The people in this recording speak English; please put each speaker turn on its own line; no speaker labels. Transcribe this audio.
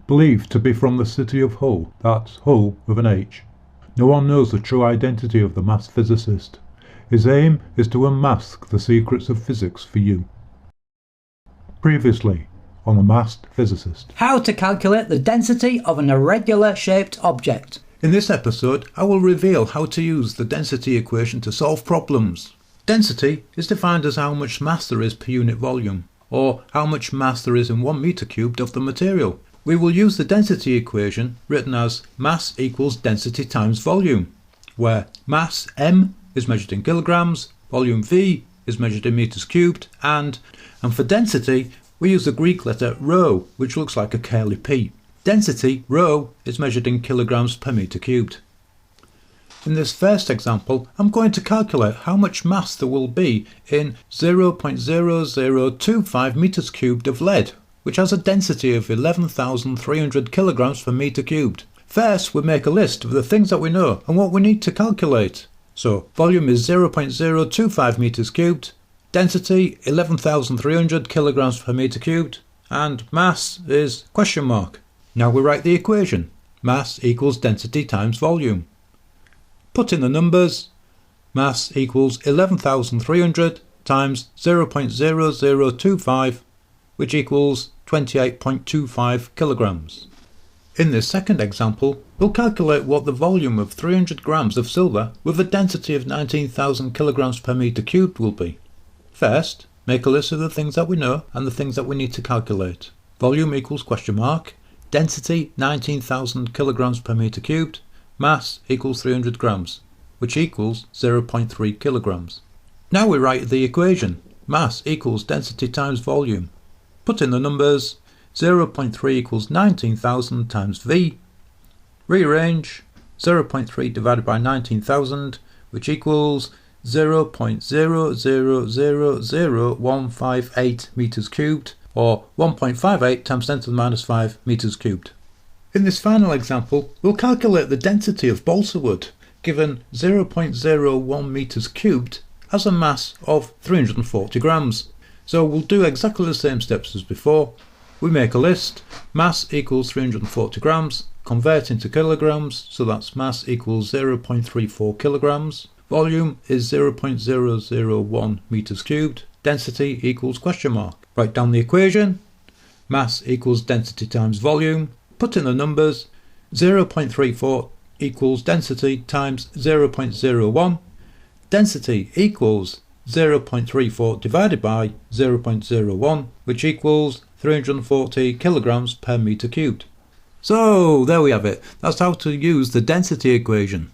believed to be from the city of Hull, that's Hull with an H. No one knows the true identity of the maths physicist. His aim is to unmask the secrets of physics for you. Previously on the masked physicist.
How to calculate the density of an irregular shaped object.
In this episode, I will reveal how to use the density equation to solve problems. Density is defined as how much mass there is per unit volume, or how much mass there is in 1 meter cubed of the material. We will use the density equation written as mass equals density times volume, where mass M is measured in kilograms, volume V is measured in meters cubed, and for density we use the Greek letter rho, which looks like a curly P. Density, rho, is measured in kilograms per meter cubed. In this first example, I'm going to calculate how much mass there will be in 0.0025 meters cubed of lead, which has a density of 11,300 kilograms per meter cubed. First, we make a list of the things that we know and what we need to calculate. So, volume is 0.025 meters cubed, density 11,300 kilograms per meter cubed, and mass is question mark. Now we write the equation. Mass equals density times volume. Put in the numbers. Mass equals 11,300 times 0.0025, which equals 28.25 kilograms. In this second example, we'll calculate what the volume of 300 grams of silver with a density of 19,000 kilograms per meter cubed will be. First, make a list of the things that we know and the things that we need to calculate. Volume equals question mark, density 19,000 kilograms per meter cubed, mass equals 300 grams, which equals 0.3 kilograms. Now we write the equation. Mass equals density times volume. Put in the numbers. 0.3 equals 19,000 times V. Rearrange. 0.3 divided by 19,000, which equals 0.000158 meters cubed, or 1.58 times 10 to the minus 5 meters cubed. In this final example, we'll calculate the density of balsa wood, given 0.01 meters cubed, has a mass of 340 grams. So we'll do exactly the same steps as before. We make a list. Mass equals 340 grams, convert into kilograms, so that's mass equals 0.34 kilograms. Volume is 0.001 meters cubed. Density equals question mark. Write down the equation. Mass equals density times volume. Put in the numbers. 0.34 equals density times 0.01. Density equals 0.34 divided by 0.01, which equals 340 kilograms per meter cubed. So there we have it. That's how to use the density equation.